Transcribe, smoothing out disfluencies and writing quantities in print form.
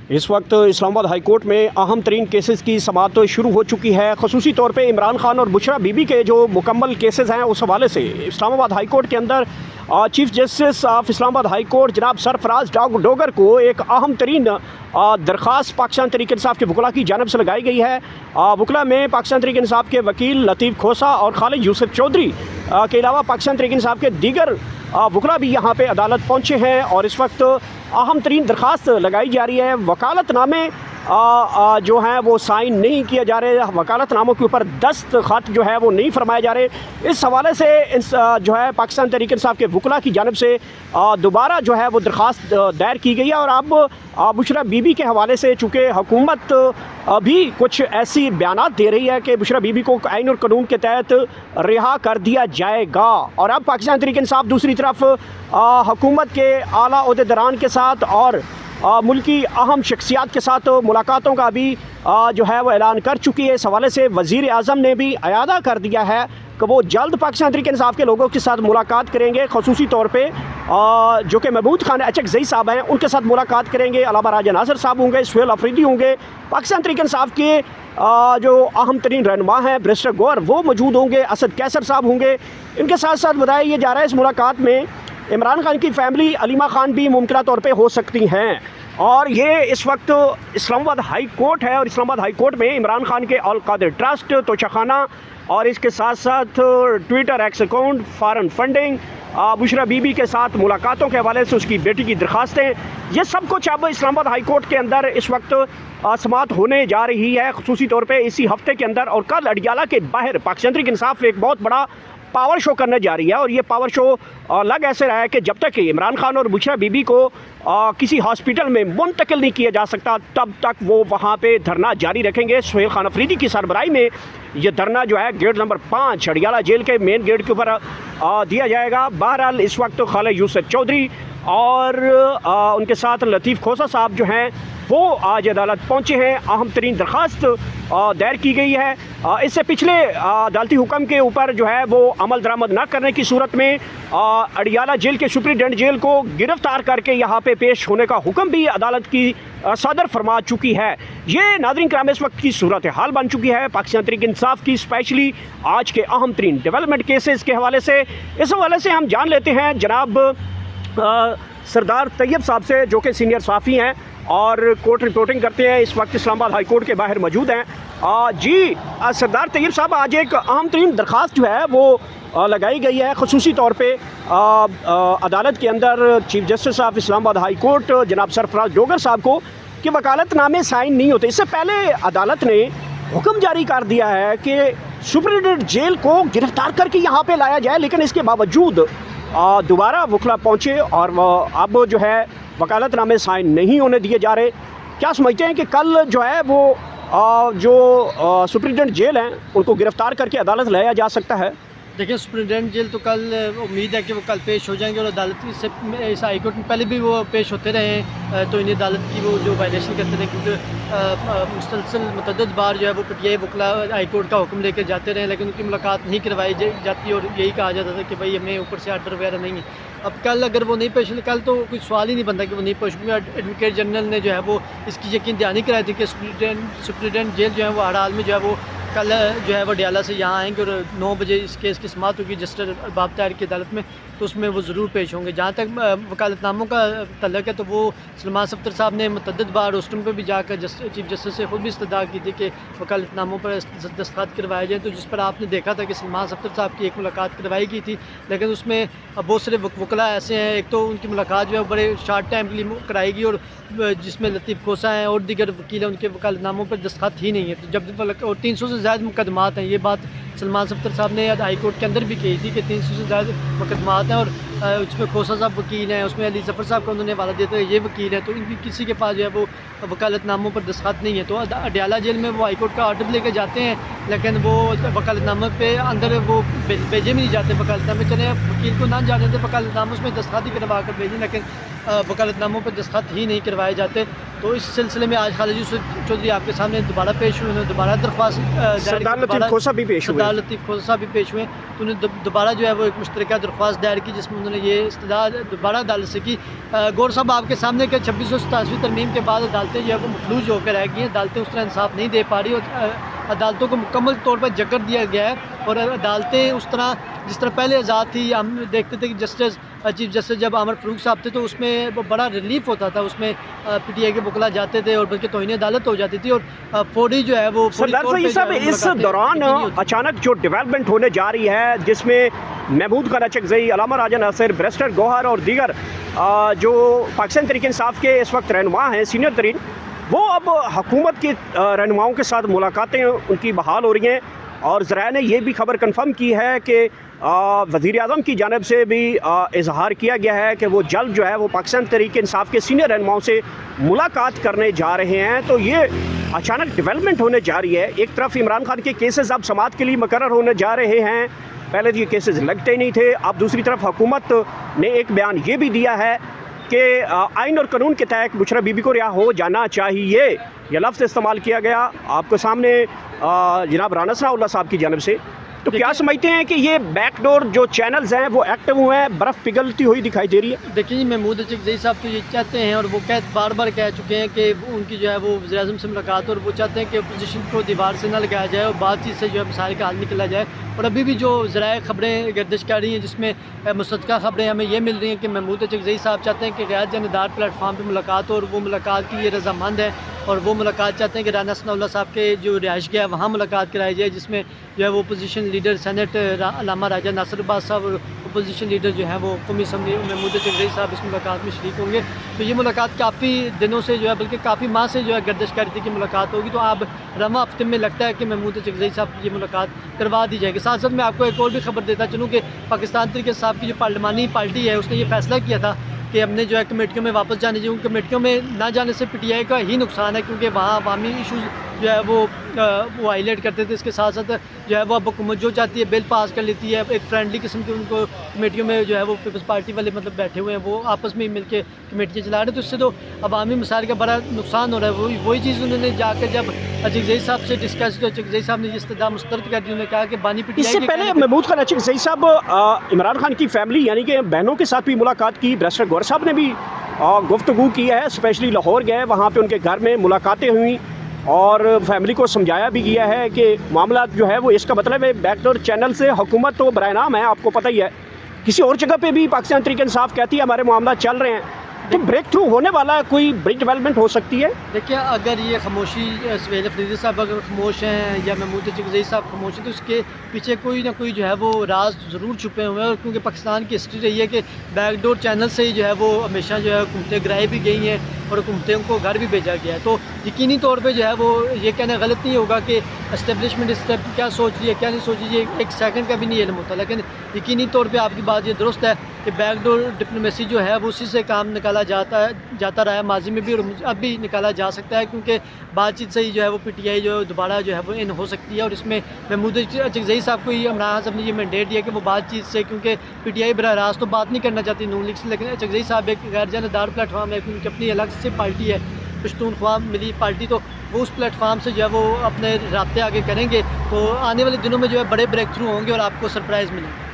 इस वक्त Islamabad high court में अहम तरीन केसेस की समाअत शुरू हो चुकी है। खसूसी तौर पे इमरान खान और बुशरा बीबी के जो मुकम्मल केसेस हैं उस हवाले से इस्लामाबाद हाई कोर्ट के अंदर chief justice of Islamabad high court जनाब सरफराज डोगर को एक अहम तरीन दरख्वास्त पाकिस्तान तहरीक इंसाफ के वकला की जानब से लगाई गई है। वकला में पाकिस्तान तहरीक इंसाफ के वकील लतीफ़ खोसा और खालिद यूसुफ चौधरी के अलावा पाकिस्तान तहरीक इंसाफ के दीगर वकला भी यहाँ पे अदालत पहुँचे हैं और इस वक्त अहम तरीन दरख्वास्त लगाई जा रही है। वकालतनामे जो हैं वो साइन नहीं किए जा रहे, वकालतनामों के ऊपर दस्तखत जो है वो नहीं फरमाए जा रहे। इस हवाले से जो है पाकिस्तान तहरीक इंसाफ के वकला की जानब से दोबारा जो है वो दरख्वास्त दायर की गई है और अब बुशरा बीबी के हवाले से चूँकि हुकूमत भी कुछ ऐसी बयानात दे रही है कि बुशरा बीबी को आइन और कानून के तहत रिहा कर दिया जाएगा और अब पाकिस्तान तहरीक इंसाफ दूसरी तरफ हुकूमत के आला ओहदेदारान के साथ और मुल्की अहम शख्सियात के साथ मुलाकातों का भी जो है वो ऐलान कर चुकी है। इस हवाले से वज़ीर आज़म ने भी अयादा कर दिया है कि वो जल्द पाकिस्तान तहरीक इंसाफ के लोगों के साथ मुलाकात करेंगे। खसूसी तौर पे जो कि महमूद खान अचकज़ई साहब हैं उनके साथ मुलाकात करेंगे, अलावा राजा नासिर साहब होंगे, सुहेल अफरीदी होंगे, पाकिस्तान तहरीक इंसाफ के जो अहम तरीन रहनुमा हैं बैरिस्टर गौहर वो मौजूद होंगे, असद कैसर साहब होंगे। इनके साथ साथ बताया ये जा रहा है इस मुलाकात में इमरान खान की फैमिली अलीमा खान भी मुमकिन तौर पे हो सकती हैं और ये इस वक्त इस्लामाबाद हाई कोर्ट है और इस्लामाबाद हाई कोर्ट में इमरान खान के अल कादिर ट्रस्ट, तोशाखाना और इसके साथ साथ Twitter X account, foreign funding, Bushra Bibi के साथ मुलाकातों के हवाले से उसकी बेटी की दरख्वास्तें, ये सब कुछ अब इस्लामाबाद हाई कोर्ट के अंदर इस वक्त समाअत होने जा रही है खसूसी तौर पे इसी हफ्ते के अंदर। और कल अडियाला के बाहर पाकिस्तान तहरीक इंसाफ एक बहुत बड़ा पावर शो करने जा रही है और ये पावर शो लग ऐसे रहा है कि जब तक कि इमरान खान और बुशरा बीबी को किसी हॉस्पिटल में मुंतकिल नहीं किया जा सकता तब तक वो वहाँ पे धरना जारी रखेंगे। सुहेल खान अफरीदी की सरबराही में ये धरना जो है गेट नंबर 5 अडियाला जेल के मेन गेट के ऊपर दिया जाएगा। बहरहाल इस वक्त खालिद यूसुफ चौधरी और उनके साथ लतीफ़ खोसा साहब जो हैं वो आज अदालत पहुँचे हैं। अहम तरीन दरख्वास्त दायर की गई है। इससे पिछले अदालती हुक्म के ऊपर जो है वो अमल दरामद न करने की सूरत में अडियाला जेल के सुप्रिटेंडेंट जेल को गिरफ्तार करके यहाँ पे पेश होने का हुक्म भी अदालत की सदर फरमा चुकी है। ये नाज़रीन कराम इस वक्त की सूरत हाल बन चुकी है पाकिस्तान तहरीक इंसाफ की, स्पेशली आज के अहम तरीन डेवलपमेंट केसेस के हवाले से। इस हवाले से हम जान लेते हैं जनाब सरदार तैयब साहब से जो कि सीनियर सहाफ़ी हैं और कोर्ट रिपोर्टिंग करते हैं, इस वक्त इस्लामाबाद हाई कोर्ट के बाहर मौजूद हैं। जी सरदार तैयब साहब, आज एक अहम तरीन दरख्वास्त जो है वो लगाई गई है खसूसी तौर पे अदालत के अंदर chief justice of Islamabad high court जनाब सरफराज डोगर साहब को कि वकालतनामे साइन नहीं होते। इससे पहले अदालत ने हुक्म जारी कर दिया है कि सुप्रिटेंडेंट जेल को गिरफ्तार करके यहाँ पे लाया जाए, लेकिन इसके बावजूद दोबारा वकला पहुँचे और अब जो है वकालतनामे साइन नहीं होने दिए जा रहे। क्या समझते हैं कि कल जो है वो जो सुप्रिटेंडेंट जेल हैं उनको गिरफ्तार करके अदालत लाया जा सकता है? देखिए, सुप्रिटेंडेंट जेल तो कल उम्मीद है कि वो कल पेश हो जाएंगे और अदालत से इस हाई कोर्ट में पहले भी वो पेश होते रहे हैं, तो इन्हें अदालत की वो जो वायलेशन करते रहे क्योंकि मुसलसल मुतअद्दिद बार जो है वो पीटीआई वकला हाई कोर्ट का हुक्म लेकर जाते रहे लेकिन उनकी मुलाकात नहीं करवाई जाती और यही कहा जाता था कि भाई हमें ऊपर से आर्डर वगैरह नहीं है। अब कल अगर वो नहीं पेश, कल तो कोई सवाल ही नहीं बनता कि वो नहीं पेश होंगे। एडवोकेट जनरल ने जो है वो इसकी यकीन दहानी कराई थी कि सुप्रिटेंडेंट जेल जो है वो हर हाल में जो है वो कल जो है वो अडियाला से यहाँ आएंगे और 9 बजे इस केस की समाअत होगी जस्टिस अरबाब ताहिर की अदालत में, तो उसमें वो ज़रूर पेश होंगे। जहाँ तक वकालतनामों का तल्लक है तो वो सलमान सफ्तर साहब ने मुतअद्दिद बार रोस्टम पर भी जाकर चीफ जस्टिस से खुद भी इस्तदा की थी कि वकालतनामों पर दस्तखत करवाए जाएँ, तो जिस पर आपने देखा था कि सलमान सफ्तर साहब की एक मुलाकात करवाई गई थी लेकिन उसमें बहुत सारे वकला ऐसे हैं, एक तो उनकी मुलाकात जो है बड़े शार्ट टाइम के लिए कराएगी और जिसमें लतीफ़ खोसा हैं और दीगर वकील हैं उनके वकालतनामों पर दस्तखत ही नहीं है। तो जब और 300 से ज़्यादा मुकदमात हैं, ये बात सलमान सफ्तर साहब ने हाई कोर्ट के अंदर भी कही थी कि 300 से ज़्यादा मुकदमात हैं और उसमें खोसा साहब वकील हैं, उसमें अली ज़फ़र साहब को उन्होंने हवाला देते ये वकील हैं, तो इनकी किसी के पास जो है वो वकालतनामों पर दस्तखत नहीं है। तो अडियाला जेल में वो हाई कोर्ट का आर्डर लेकर जाते हैं लेकिन वो वकालतनामे पे अंदर वो भेजे भी नहीं जाते वकालतनामे, चले वकील को ना जाने दें वकालतनामे उसमें दस्तखत ही करवा कर भेजें, लेकिन वकालतनामों पर दस्तखत ही नहीं करवाए जाते। तो इस सिलसिले में आज खालिद यूसुफ चौधरी आपके सामने दोबारा पेश हुए, उन्होंने दोबारा दरख्वास्त सरदार लतीफ़ खोसा भी पेश हुए। सरदार लतीफ़ खोसा भी पेश हुए, तो उन्होंने दोबारा जो है वो एक मुश्तरका दरख्वास्त दायर की, जिसमें उन्होंने ये इस्तदा दोबारा अदालत से की। गौर साहब आपके सामने कि 2687वीं तरमीम के बाद अदालतें जो है वो मफलूज होकर रह गई हैं, अदालतें उस तरह इंसाफ नहीं दे पा रही और अदालतों को मुकम्मल तौर पर जकड़ दिया गया है। और अदालतें उस तरह जिस तरह पहले आज़ाद थी, हम देखते थे कि जस्टिस चीफ जस्टिस जब आमर फ़ारूक साहब थे तो उसमें बड़ा रिलीफ होता था, उसमें PTI के वकला जाते थे और बल्कि तौहीन अदालत हो जाती थी और फौरी जो है वो सरदार साहब इस दौरान अचानक जो डेवलपमेंट होने जा रही है, जिसमें महमूद खान अचकज़ई, अलामा राजा नासिर, बैरिस्टर गौहर और दीगर जो पाकिस्तान तहरीक इंसाफ के इस वक्त रहनुमा हैं सीनियर तरीन, वो अब हुकूमत के रहनुमाओं के साथ मुलाकातें उनकी बहाल हो रही हैं। और ज़राए ने यह भी खबर कन्फर्म की है कि वज़ीर आज़म की जानिब से भी इजहार किया गया है कि वो जल्द जो है वो पाकिस्तान तहरीक इंसाफ के सीनियर रहनुमाओं से मुलाकात करने जा रहे हैं। तो ये अचानक डेवलपमेंट होने जा रही है। एक तरफ इमरान खान के केसेस अब समाअत के लिए मुकर्रर होने जा रहे हैं, पहले तो ये केसेस लगते ही नहीं थे। अब दूसरी तरफ हुकूमत ने एक बयान ये भी दिया है कि आइन और कानून के तहत बुशरा बीबी को रिहा हो जाना चाहिए, यह लफ्ज़ इस्तेमाल किया गया आपके सामने जनाब राना सनाउल्लाह साहब की जानिब से। तो क्या समझते हैं कि ये बैकडोर जो चैनल्स हैं वो एक्टिव हुए हैं, बर्फ़ पिघलती हुई दिखाई दे रही है? देखिए जी, महमूद अचकज़ई साहब तो ये चाहते हैं और वो बार बार कह चुके हैं कि उनकी जो है वो वज़ीर आज़म से मुलाकात, और वो चाहते हैं कि अपोजिशन को दीवार से ना लगाया जाए और बातचीत से जो है मसाइल का हल निकला जाए। और अभी भी जो ज़राए ख़बरें गर्दिश कर रही हैं, जिसमें मुसद्दक़ा ख़बरें हमें ये मिल रही हैं कि महमूद अचकज़ई साहब चाहते हैं कि गैर जानबदार प्लेटफार्म पर मुलाकात हो, और वो मुलाकात की ये रज़ामंद है और वो मुलाकात चाहते हैं कि राना सनाउल्लाह साहब के जो रिहाइशगाह है वहाँ मुलाकात कराई जाए, जिसमें जो है वो अपोजिशन लीडर सेनेट अलामा राजा नासिर साहब और अपोजिशन लीडर जो है वो कौमी असम्बली महमूद अचकज़ई साहब इस मुलाकात में शरीक होंगे। तो ये मुलाकात काफ़ी दिनों से जो है, बल्कि काफ़ी माह से जो है गर्दिश कर रही थी कि मुलाकात होगी। तो अब रवा हफ्ते में लगता है कि महमूद अचकज़ई साहब की ये मुलाकात करवा दी जाएगी। साथ साथ मैं आपको एक और भी खबर देता चलूँ कि पाकिस्तान तहरीक इंसाफ की जो पार्लिमानी पार्टी है उसने ये फैसला किया था कि हमने जो है कमेटियों में वापस जाने चाहिए। कमेटियों में ना जाने से PTI का ही नुकसान है, क्योंकि वहाँ अवामी इशूज़ जो है वो हाईलाइट करते थे। इसके साथ साथ जो है वो अब हुकूमत जो चाहती है बिल पास कर लेती है, एक फ्रेंडली किस्म के उनको कमेटियों में जो है वो पीपल्स पार्टी वाले मतलब बैठे हुए हैं, वो आपस में ही मिलकर कमेटियाँ चला रहे हैं। तो इससे तो अवामी मसाइल का बड़ा नुकसान हो रहा है। वही चीज़ उन्होंने जाकर जब अचकज़ई साहब से डिस्कस, तो अचकज़ई साहब ने इस्तदा मुस्तरद कर दी। उन्होंने कहा कि बानी PTI इससे पहले महमूद खान अचकज़ई साहब इमरान खान की फैमिली यानी कि बहनों के साथ भी मुलाकात की, बैरिस्टर गौहर साहब ने भी गुफ्तगू की है, स्पेशली लाहौर गए, वहाँ पे उनके घर में मुलाकातें हुई और फैमिली को समझाया भी गया है कि मामला जो है वो इसका मतलब है बैकडोर चैनल से हुकूमत तो बरानाम है, आपको पता ही है। किसी और जगह पे भी पाकिस्तान तहरीक इंसाफ कहती है हमारे मामला चल रहे हैं, तो ब्रेक थ्रू होने वाला है, कोई बड़ी डेवलपमेंट हो सकती है। देखिए, अगर ये खामोशी सुहेल अफरीदी साहब अगर खामोश हैं या महमूद अचकज़ई साहब खामोश हैं, तो इसके पीछे कोई ना कोई जो है वो राज ज़रूर छुपे हुए हैं। और क्योंकि पाकिस्तान की हिस्ट्री रही है कि बैकडोर चैनल से ही जो है वो हमेशा जो है हुकूमतें गिराई भी गई हैं और हुकूमतों को घर भी भेजा गया है। तो यकीनी तौर पर जो है वो ये कहना गलत नहीं होगा कि इस्टेब्लिशमेंट इस टाइप क्या सोच रही है क्या नहीं सोच रही है, एक सेकंड का भी नहीं इल्म होता। लेकिन यकीनी तौर पे आपकी बात ये दुरुस्त है कि बैकडोर डिप्लोमेसी जो है वो उसी से काम निकाला जाता रहा है माजी में भी और अब भी निकाला जा सकता है, क्योंकि बातचीत से ही जो है वो PTI जो है दोबारा जो है वो इन हो सकती है। और इसमें महमूद अचकज़ई साहब को इमरान साहब ने ये मैंडेट दिया कि वो बातचीत से, क्योंकि PTI बराह रास्त तो बात नहीं करना चाहती नून लीग से, लेकिन अचकज़ई साहब एक गैर जानबदार प्लेटफॉर्म है, उनकी अपनी अलग से पार्टी है पश्तूनख्वा मिली पार्टी, तो वो उस प्लेटफॉर्म से जो है वो अपने रास्ते आगे करेंगे। तो आने वाले दिनों में जो है बड़े ब्रेक थ्रू होंगे और आपको सरप्राइज़ मिलेंगे।